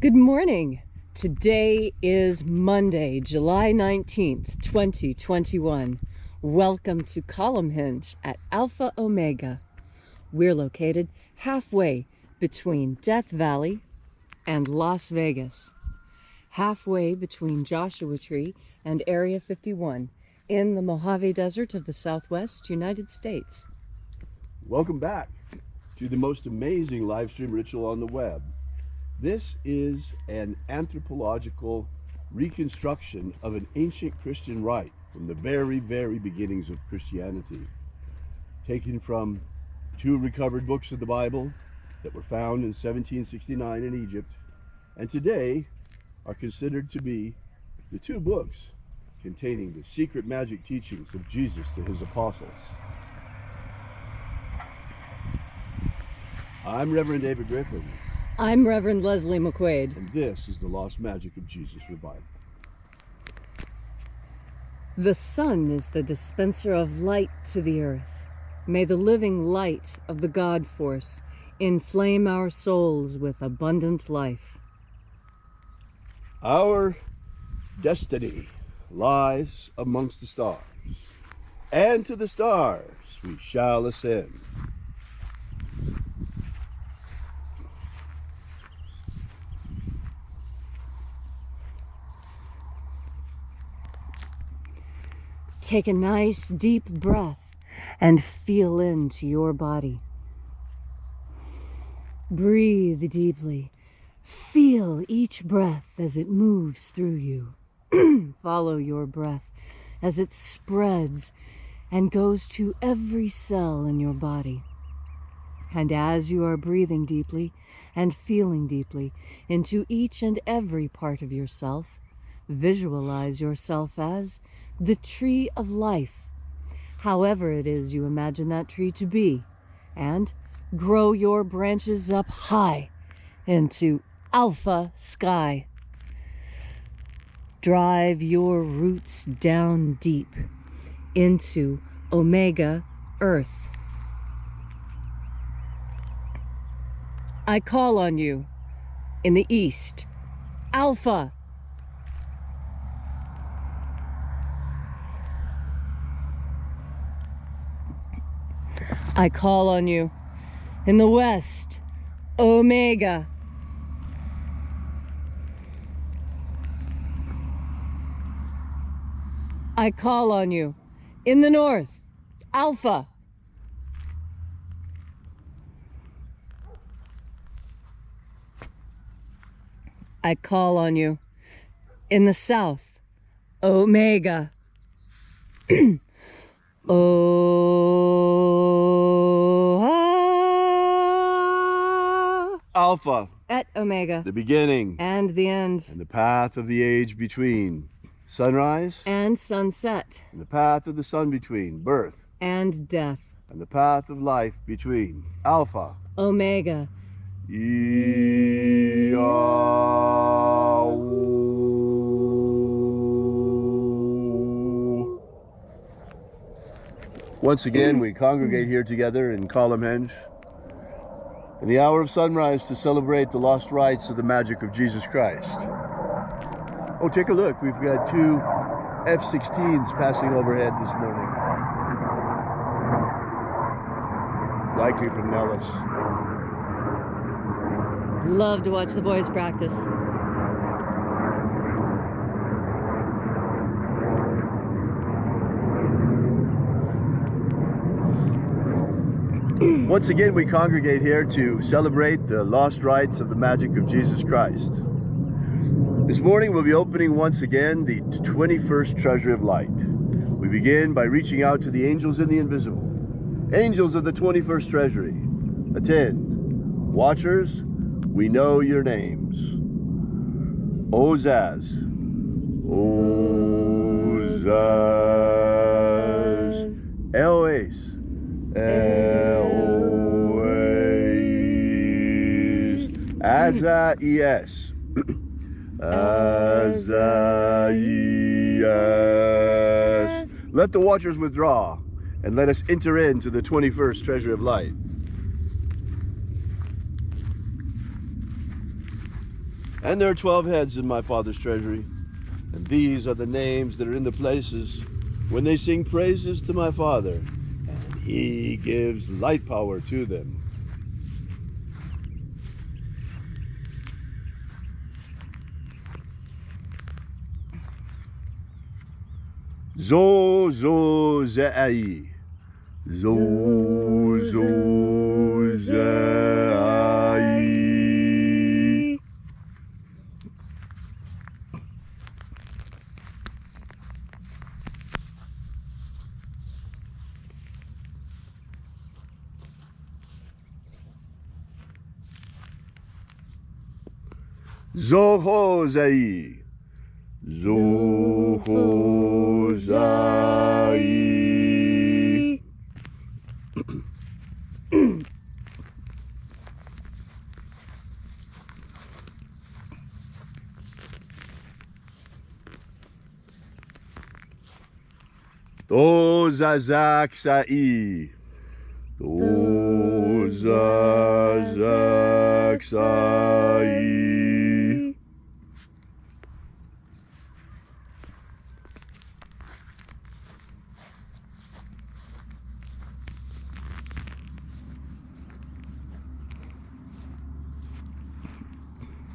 Good morning. Today is Monday, July 19th, 2021. Welcome to Column Hinge at Alpha Omega. We're located halfway between Death Valley and Las Vegas, halfway between Joshua Tree and Area 51 in the Mojave Desert of the Southwest United States. Welcome back to the most amazing live stream ritual on the web. This is an anthropological reconstruction of an ancient Christian rite from the very, very beginnings of Christianity, taken from two recovered books of the Bible that were found in 1769 in Egypt, and today are considered to be the two books containing the secret magic teachings of Jesus to his apostles. I'm Reverend David Griffin. I'm Reverend Leslie McQuaid. And this is the Lost Magic of Jesus Revival. The sun is the dispenser of light to the earth. May the living light of the God force inflame our souls with abundant life. Our destiny lies amongst the stars, and to the stars we shall ascend. Take a nice deep breath and feel into your body. Breathe deeply. Feel each breath as it moves through you. Follow your breath as it spreads and goes to every cell in your body. And as you are breathing deeply and feeling deeply into each and every part of yourself, visualize yourself as the tree of life, however it is you imagine that tree to be, and grow your branches up high into alpha sky. Drive your roots down deep into omega earth. I call on you in the east, alpha. I call on you in the west, omega. I call on you in the north, alpha. I call on you in the south, omega. Alpha, at omega, the beginning and the end, and the path of the age between. Sunrise and sunset, and the path of the sun between. Birth and death, and the path of life between. Alpha, omega. Once again, we congregate here together in Column Hinge in the hour of sunrise to celebrate the lost rites of the magic of Jesus Christ. Oh, take a look. We've got two F-16s passing overhead this morning. Likely from Nellis. Love to watch the boys practice. Once again, we congregate here to celebrate the lost rites of the magic of Jesus Christ. This morning we'll be opening once again the 21st Treasury of Light. We begin by reaching out to the angels in the invisible. Angels of the 21st Treasury, attend. Watchers, we know your names. Ozaz, Ozaz, Eloes, Eloes, Azaias, Azaias. Let the watchers withdraw, and let us enter into the 21st Treasury of Light. And there are 12 heads in my Father's treasury, and these are the names that are in the places when they sing praises to my Father, and he gives light power to them. Zo zo ze'ai. Zo zo ze'ai. Zo ho ze'i. Zo ho ze'i. To zazak sa'i. To zazak sa'i.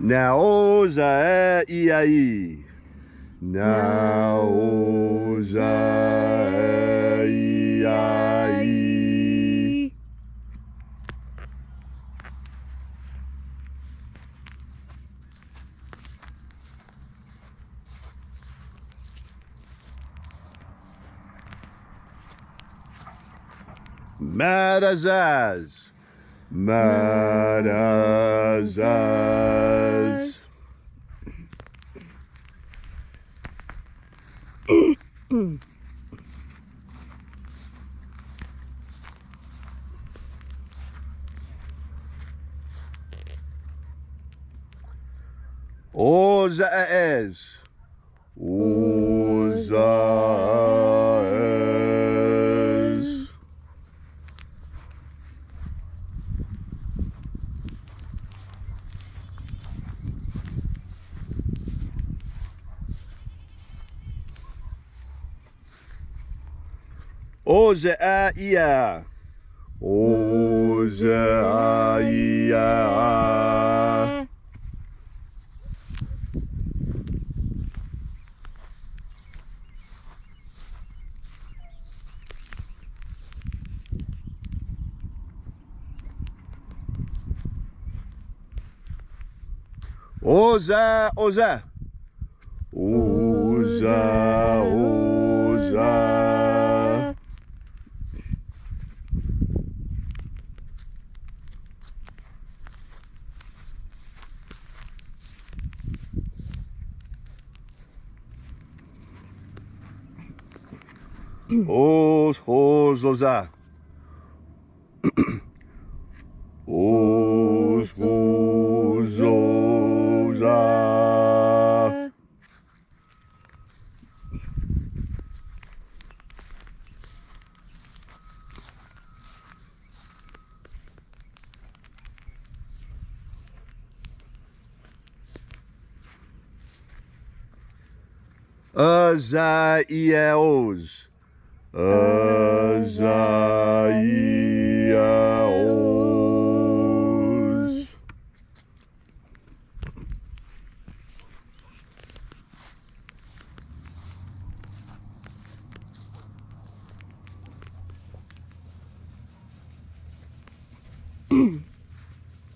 Naoza iai. Naoza iai. Madazaz. Madazaz. Ozaez. Ozaez. Ozaia. Ozaia. Oza, oza. Oza, oza. Os, hos, oza. Os, hos, oza. Azaiaos. Azaiaos.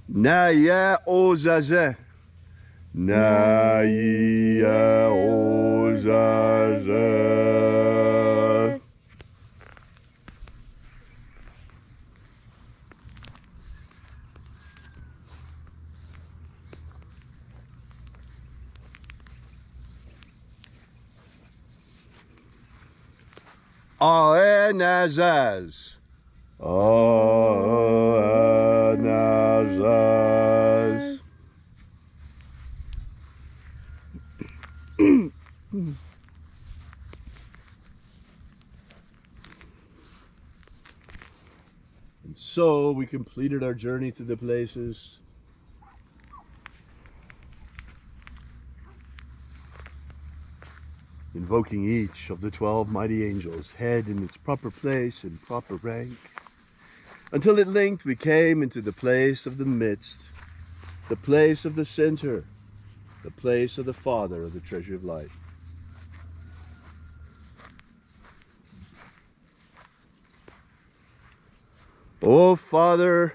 Naya ozaze. Naya ozaze. Aenazaz. Aenazaz. And so we completed our journey to the places. invoking each of the 12 mighty angels, head in its proper place and proper rank, until at length we came into the place of the midst, the place of the center, the place of the Father of the treasure of light. O Father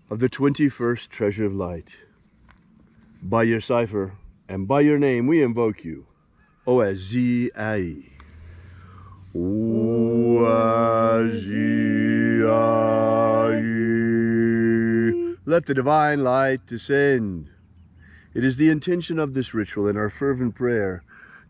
of the 21st treasure of light, by your cipher and by your name we invoke you, O-A-Z-I-E. O-A-Z-I-E. Let the divine light descend. It is the intention of this ritual and our fervent prayer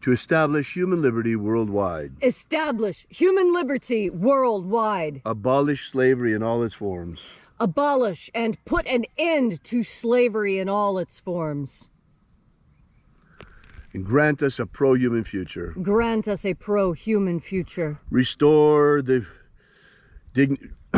to establish human liberty worldwide. Establish human liberty worldwide. Abolish slavery in all its forms. Abolish and put an end to slavery in all its forms. And grant us a pro-human future. Grant us a pro-human future. Restore the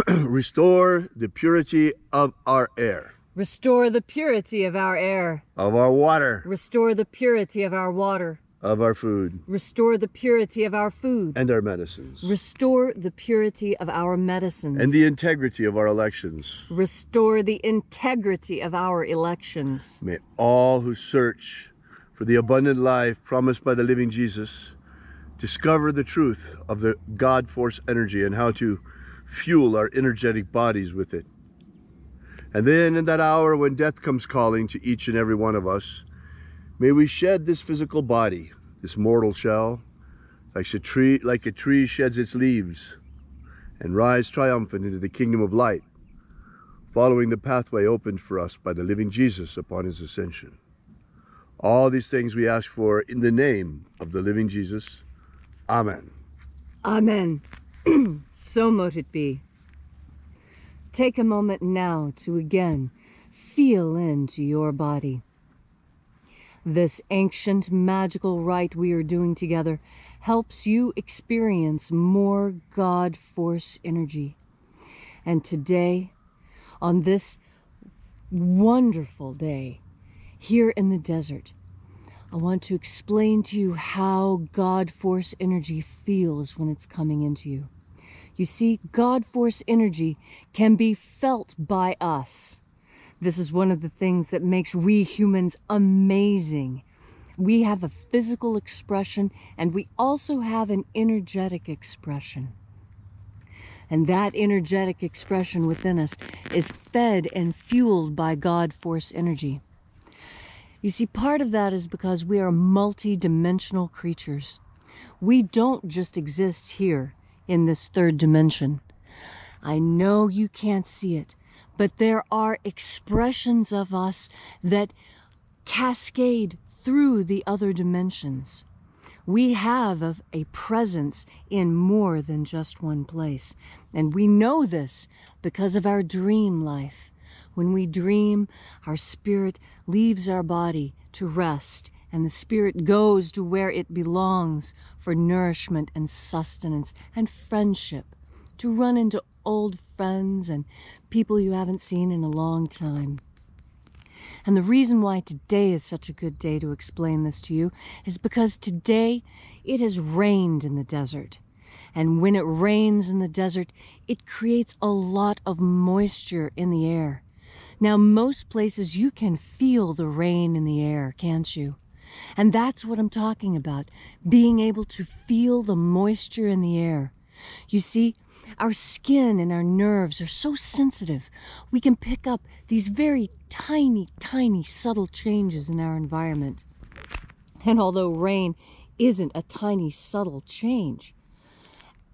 restore the purity of our air. Restore the purity of our air. Of our water. Restore the purity of our water. Of our food. Restore the purity of our food. And our medicines. Restore the purity of our medicines. And the integrity of our elections. Restore the integrity of our elections. May all who search for the abundant life promised by the living Jesus discover the truth of the God force energy and how to fuel our energetic bodies with it. And then in that hour when death comes calling to each and every one of us, may we shed this physical body, this mortal shell, like a tree sheds its leaves, and rise triumphant into the kingdom of light, following the pathway opened for us by the living Jesus upon his ascension. All these things we ask for in the name of the living Jesus. Amen. Amen. So mote it be. Take a moment now to again feel into your body. This ancient magical rite we are doing together helps you experience more God force energy. And today, on this wonderful day, here in the desert, I want to explain to you how God force energy feels when it's coming into you. You see, God force energy can be felt by us. This is one of the things that makes we humans amazing. We have a physical expression and we also have an energetic expression. And that energetic expression within us is fed and fueled by God force energy. You see, part of that is because we are multi-dimensional creatures. We don't just exist here in this third dimension. I know you can't see it, but there are expressions of us that cascade through the other dimensions. We have a presence in more than just one place. And we know this because of our dream life. When we dream, our spirit leaves our body to rest, and the spirit goes to where it belongs for nourishment and sustenance and friendship, to run into old friends and people you haven't seen in a long time. And the reason why today is such a good day to explain this to you is because today it has rained in the desert. And when it rains in the desert, it creates a lot of moisture in the air. Now, most places you can feel the rain in the air, can't you? And that's what I'm talking about, being able to feel the moisture in the air. You see, our skin and our nerves are so sensitive. We can pick up these very tiny, tiny, subtle changes in our environment. And although rain isn't a tiny, subtle change,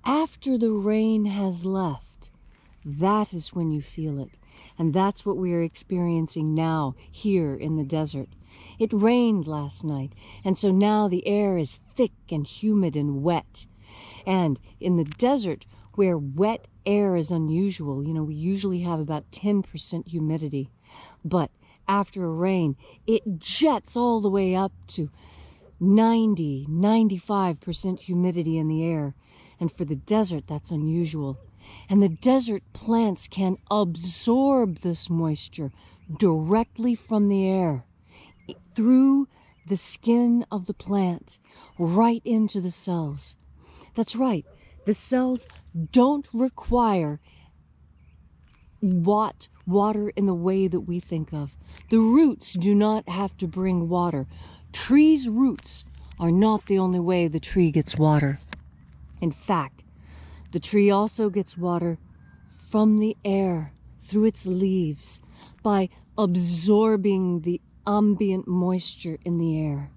after the rain has left, that is when you feel it. And that's what we are experiencing now here in the desert. It rained last night, and so now the air is thick and humid and wet. And in the desert, where wet air is unusual, we usually have about 10% humidity. But after a rain, it jets all the way up to 90, 95% humidity in the air. And for the desert, that's unusual. And the desert plants can absorb this moisture directly from the air through the skin of the plant right into the cells. That's right. The cells don't require water in the way that we think of. The roots do not have to bring water. Trees' roots are not the only way the tree gets water. In fact, the tree also gets water from the air through its leaves by absorbing the ambient moisture in the air.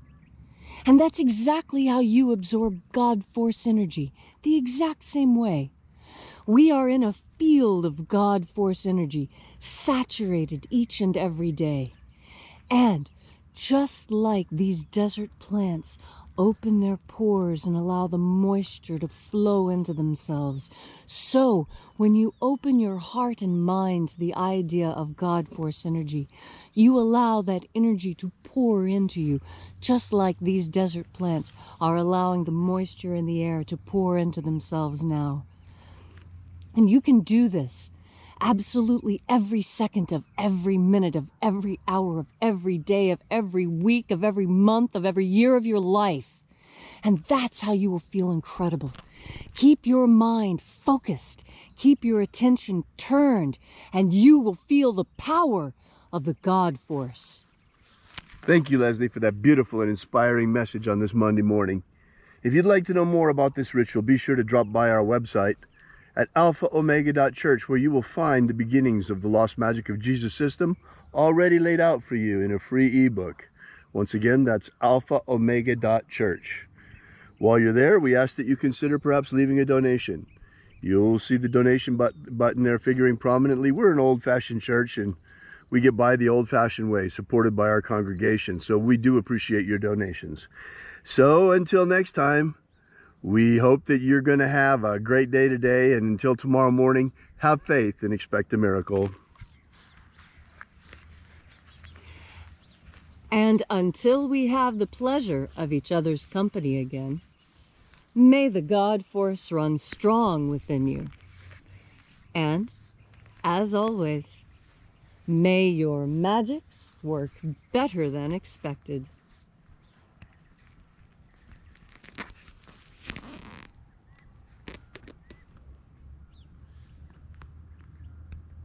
And that's exactly how you absorb God force energy, the exact same way. We are in a field of God force energy, saturated each and every day. And just like these desert plants open their pores and allow the moisture to flow into themselves, so when you open your heart and mind to the idea of God force energy, you allow that energy to pour into you, just like these desert plants are allowing the moisture in the air to pour into themselves now. And you can do this absolutely every second of every minute of every hour of every day of every week of every month of every year of your life. And that's how you will feel incredible. Keep your mind focused. Keep your attention turned, and you will feel the power of the God force. Thank you, Leslie, for that beautiful and inspiring message on this Monday morning. If you'd like to know more about this ritual, be sure to drop by our website at alphaomega.church, where you will find the beginnings of the Lost Magic of Jesus system already laid out for you in a free ebook. Once again, that's alphaomega.church. While you're there, we ask that you consider perhaps leaving a donation. You'll see the donation button there figuring prominently. We're an old-fashioned church, and we get by the old-fashioned way, supported by our congregation. So we do appreciate your donations. So until next time, we hope that you're going to have a great day today, and until tomorrow morning, have faith and expect a miracle. And until we have the pleasure of each other's company again, may the God force run strong within you. And, as always, may your magics work better than expected.